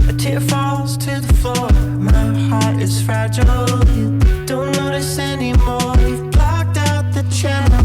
A tear falls to the floor. My heart is fragile. You don't notice anymore. You've blocked out the channel.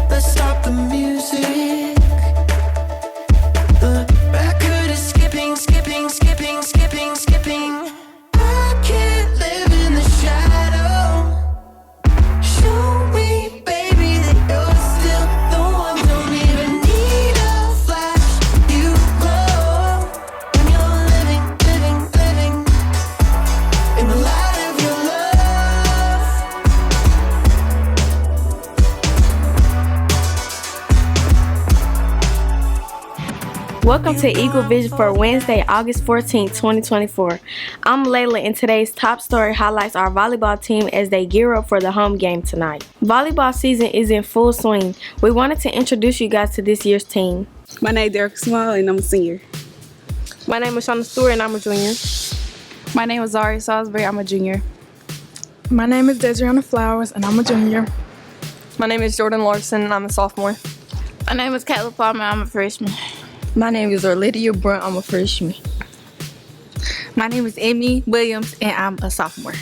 Let's stop the music. The record is skipping, skipping, skipping, skipping, skipping. I can't live in the shadow. Show me, baby, that you're still the one. Don't even need a flash. You glow when you're living, living, living in the light of your love. Welcome to Eagle Vision for Wednesday, August 14, 2024. I'm Layla, and today's top story highlights our volleyball team as they gear up for the home game tonight. Volleyball season is in full swing. We wanted to introduce you guys to this year's team. My name is Derek Small, and I'm a senior. My name is Shauna Stewart, and I'm a junior. My name is Zari Salisbury, I'm a junior. My name is Desriana Flowers, and I'm a junior. My name is Jordan Larson, and I'm a sophomore. My name is Caleb Palmer, I'm a freshman. My name is Orlydia Brunt, I'm a freshman. My name is Amy Williams, and I'm a sophomore.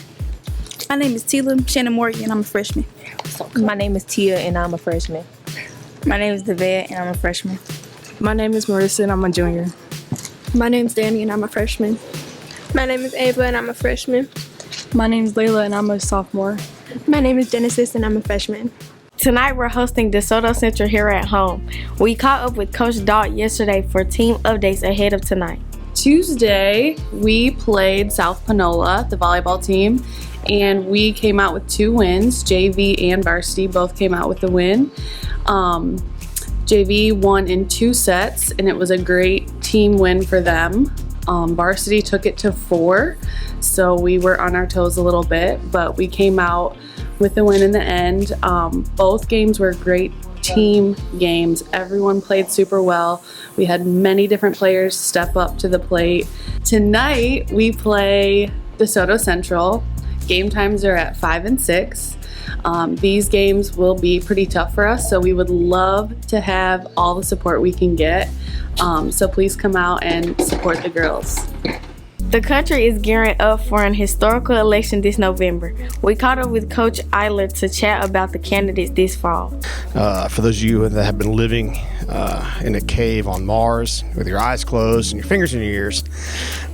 My name is Tila Shannon Morgan, and I'm a freshman. My name is Tia, and I'm a freshman. My name is Devette, and I'm a freshman. My name is Marissa, and I'm a junior. My name's Danny, and I'm a freshman. My name is Ava, and I'm a freshman. My name is Layla, and I'm a sophomore. My name is Genesis, and I'm a freshman. Tonight we're hosting DeSoto Central here at home. We caught up with Coach Daut yesterday for team updates ahead of tonight. Tuesday, we played South Panola, the volleyball team, and we came out with 2 wins. JV and varsity both came out with the win. JV won in 2 sets, and it was a great team win for them. Varsity took it to 4, so we were on our toes a little bit, but we came out with the win in the end. Both games were great team games. Everyone played super well. We had many different players step up to the plate. Tonight we play DeSoto Central. Game times are at 5 and 6. These games will be pretty tough for us, so we would love to have all the support we can get. So please come out and support the girls. The country is gearing up for an historical election this November. We caught up with Coach Eiler to chat about the candidates this fall. For those of you that have been living in a cave on Mars with your eyes closed and your fingers in your ears,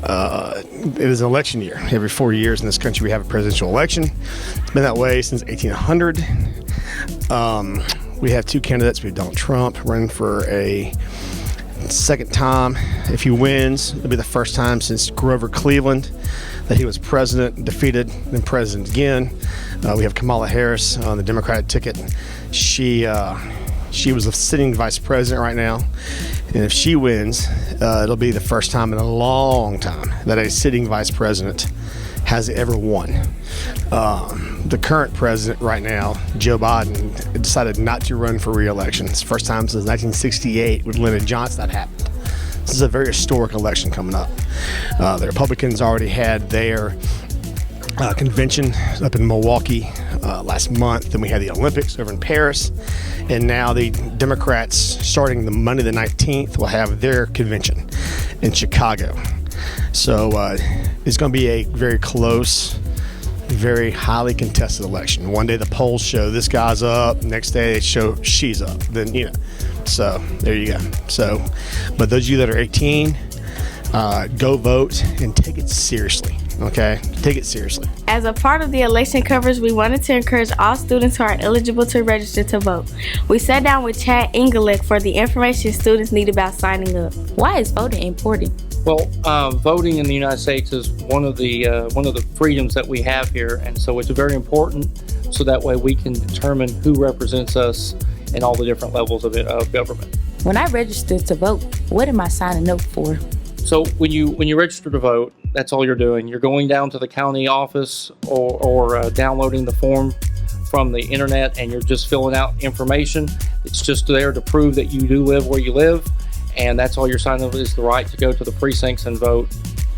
it is an election year. Every 4 years in this country we have a presidential election. It's been that way since 1800. We have 2 candidates. We have Donald Trump running for a second time. If he wins, it'll be the first time since Grover Cleveland that he was president, defeated, then president again. We have Kamala Harris on the Democratic ticket. She was the sitting vice president right now, and if she wins, it'll be the first time in a long time that a sitting vice president has ever won. The current president right now, Joe Biden, decided not to run for re-election. It's the first time since 1968 with Lyndon Johnson that happened. This is a very historic election coming up. The Republicans already had their convention up in Milwaukee last month. Then we had the Olympics over in Paris. And now the Democrats, starting the Monday the 19th, will have their convention in Chicago. So it's going to be a very close, very highly contested election. One day the polls show this guy's up, next day they show she's up. Then, so there you go. So, but those of you that are 18, go vote and take it seriously. Okay, take it seriously. As a part of the election coverage, we wanted to encourage all students who are eligible to register to vote. We sat down with Chad Ingle for the information students need about signing up. Why is voting important? Well, voting in the United States is one of the freedoms that we have here, and so it's very important. So that way we can determine who represents us in all the different levels of government. When I register to vote, what am I signing up for? So when you register to vote, that's all you're doing. You're going down to the county office or downloading the form from the internet, and you're just filling out information. It's just there to prove that you do live where you live, and that's all you're signing up is the right to go to the precincts and vote.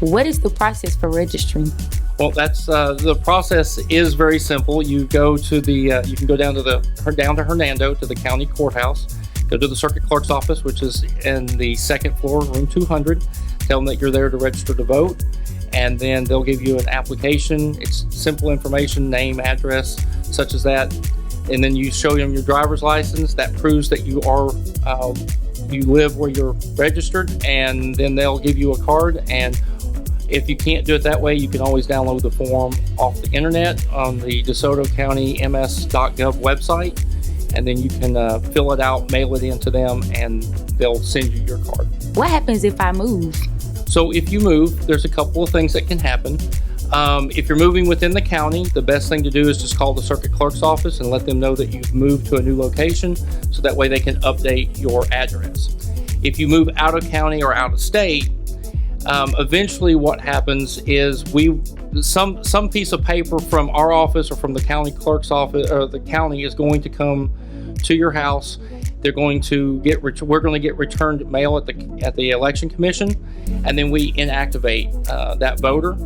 What is the process for registering? Well, that's the process is very simple. You go to you can go down to Hernando to the county courthouse. Go to the circuit clerk's office, which is in the second floor, room 200. Tell them that you're there to register to vote, and then they'll give you an application. It's simple information, name, address, such as that. And then you show them your driver's license that proves that you live where you're registered, and then they'll give you a card. And if you can't do it that way, you can always download the form off the internet on the DeSoto County ms.gov website, and then you can fill it out, mail it in to them, and they'll send you your card. What happens if I move? So if you move, there's a couple of things that can happen. If you're moving within the county, the best thing to do is just call the circuit clerk's office and let them know that you've moved to a new location, so that way they can update your address. If you move out of county or out of state, eventually what happens is some piece of paper from our office or from the county clerk's office or the county is going to come to your house. We're going to get returned mail at the election commission, and then we inactivate that voter.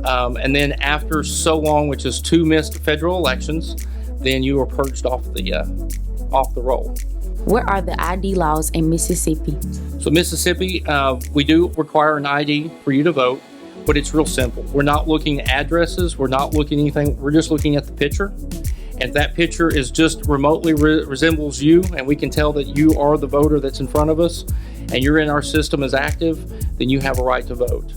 And then after so long, which is 2 missed federal elections, then you are purged off the roll. What are the ID laws in Mississippi? So Mississippi, we do require an ID for you to vote, but it's real simple. We're not looking at addresses. We're not looking at anything. We're just looking at the picture. And if that picture is just remotely resembles you, and we can tell that you are the voter that's in front of us, and you're in our system as active, then you have a right to vote.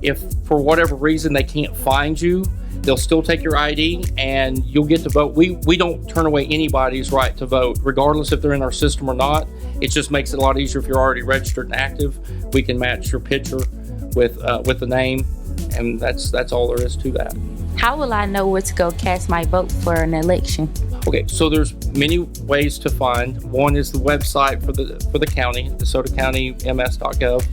If for whatever reason they can't find you, they'll still take your ID and you'll get to vote. We don't turn away anybody's right to vote, regardless if they're in our system or not. It just makes it a lot easier if you're already registered and active. We can match your picture with the name, and that's all there is to that. How will I know where to go cast my vote for an election? Okay, so there's many ways to find. One is the website for the county, DeSotoCountyMS.gov.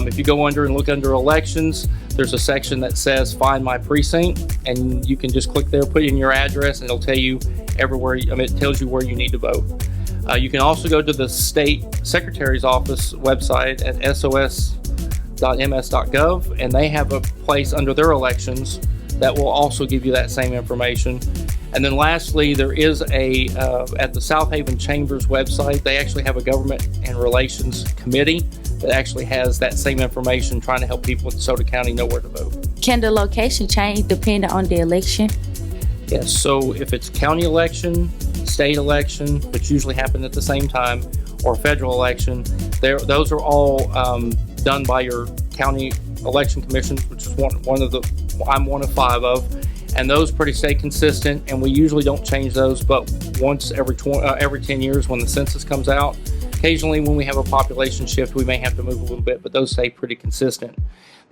If you go under and look under elections, there's a section that says Find My Precinct, and you can just click there, put in your address, and it'll tell you everywhere. It tells you where you need to vote. You can also go to the state secretary's office website at sos.ms.gov, and they have a place under their elections that will also give you that same information. And then lastly, there is at the South Haven Chamber's website, they actually have a government and relations committee that actually has that same information, trying to help people in DeSoto County know where to vote. Can the location change depending on the election? Yes, so if it's county election, state election, which usually happen at the same time, or federal election, those are all done by your county election commission, which is I'm one of 5 of, and those stay consistent, and we usually don't change those, but once every 10 years when the census comes out. Occasionally when we have a population shift, we may have to move a little bit, but those stay pretty consistent.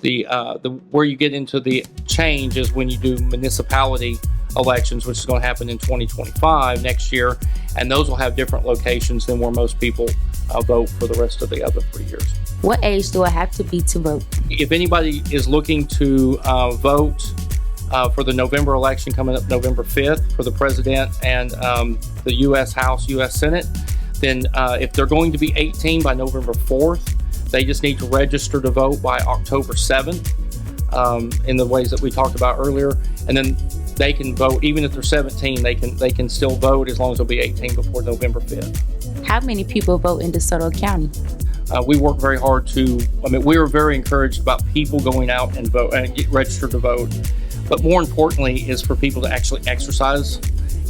Where you get into the change is when you do municipality elections, which is going to happen in 2025 next year, and those will have different locations than where most people vote for the rest of the other 3 years. What age do I have to be to vote? If anybody is looking to vote for the November election coming up November 5th for the president and the U.S. House, U.S. Senate, then if they're going to be 18 by November 4th, they just need to register to vote by October 7th in the ways that we talked about earlier. And then they can vote, even if they're 17, they can still vote as long as they'll be 18 before November 5th. How many people vote in DeSoto County? We work very hard we are very encouraged about people going out and vote and get registered to vote. But more importantly is for people to actually exercise.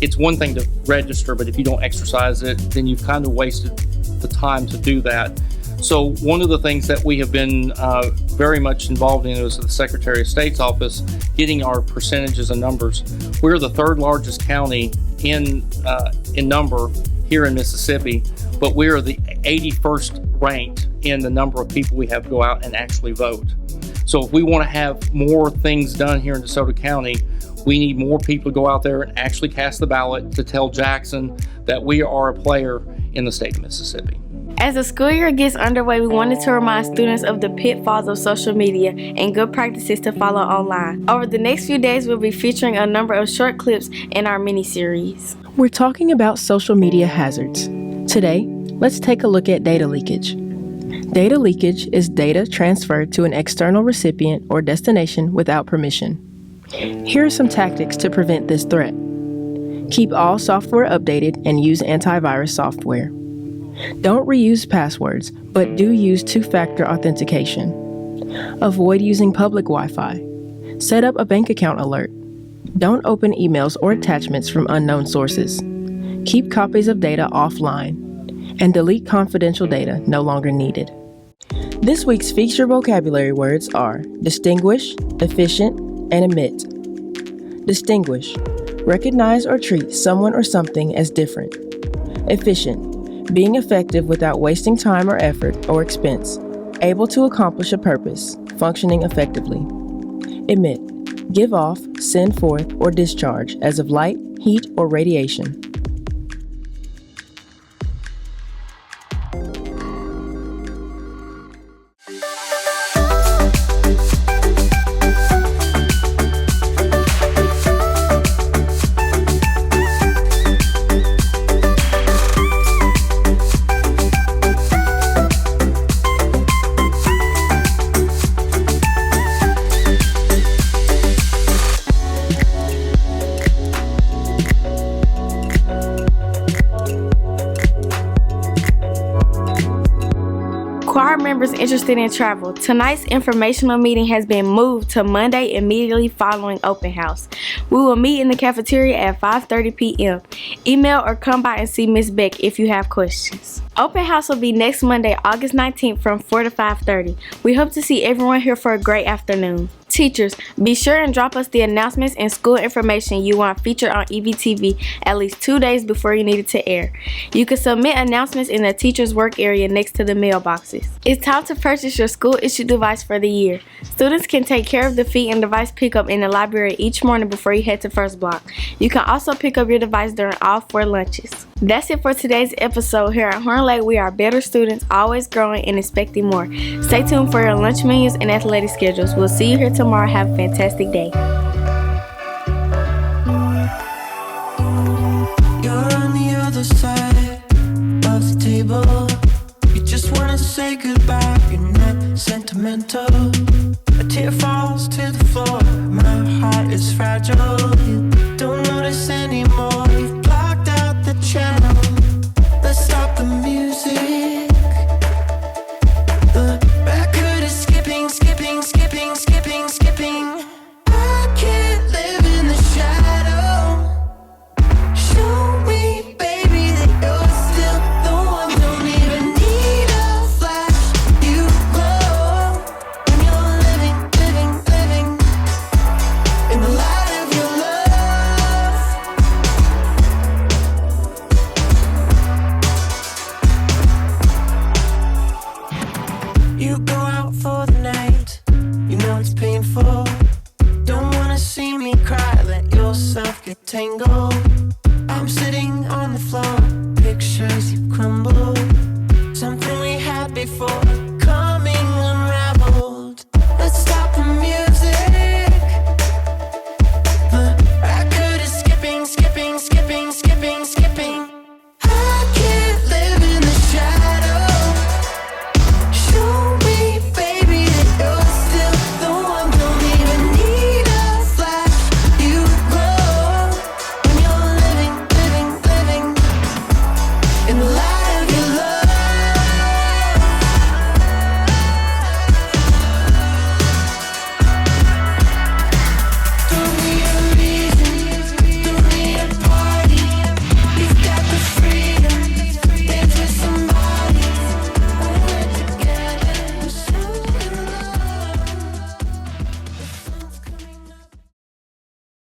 It's one thing to register, but if you don't exercise it, then you've kind of wasted the time to do that. So one of the things that we have been very much involved in is the Secretary of State's office, getting our percentages and numbers. We're the 3rd largest county in number here in Mississippi, but we are the 81st ranked in the number of people we have go out and actually vote. So if we want to have more things done here in DeSoto County, we need more people to go out there and actually cast the ballot to tell Jackson that we are a player in the state of Mississippi. As the school year gets underway, we wanted to remind students of the pitfalls of social media and good practices to follow online. Over the next few days, we'll be featuring a number of short clips in our mini-series. We're talking about social media hazards. Today, let's take a look at data leakage. Data leakage is data transferred to an external recipient or destination without permission. Here are some tactics to prevent this threat. Keep all software updated and use antivirus software. Don't reuse passwords, but do use two-factor authentication. Avoid using public Wi-Fi. Set up a bank account alert. Don't open emails or attachments from unknown sources. Keep copies of data offline. And delete confidential data no longer needed. This week's feature vocabulary words are distinguish, efficient, and emit. Distinguish. Recognize or treat someone or something as different. Efficient. Being effective without wasting time or effort or expense. Able to accomplish a purpose. Functioning effectively. Emit. Give off, send forth, or discharge as of light, heat, or radiation. Choir members interested in travel. Tonight's informational meeting has been moved to Monday immediately following open house. We will meet in the cafeteria at 5:30 p.m. Email or come by and see Miss Beck if you have questions. Open house will be next Monday, August 19th from 4 to 5:30. We hope to see everyone here for a great afternoon. Teachers, be sure and drop us the announcements and school information you want featured on EVTV at least 2 days before you need it to air. You can submit announcements in the teacher's work area next to the mailboxes. It's time to purchase your school-issued device for the year. Students can take care of the fee and device pickup in the library each morning before you head to First Block. You can also pick up your device during all 4 lunches. That's it for today's episode. Here at Horn Lake, we are better students, always growing and expecting more. Stay tuned for your lunch menus and athletic schedules. We'll see you here tomorrow. Have a fantastic day. You're on the other side of the table. You just wanna say goodbye. You're not sentimental. A tear falls to the floor. My heart is fragile. You don't notice anymore. You've blocked out the channel. Let's stop the music. The record is skipping, skipping, skipping, skipping, skipping.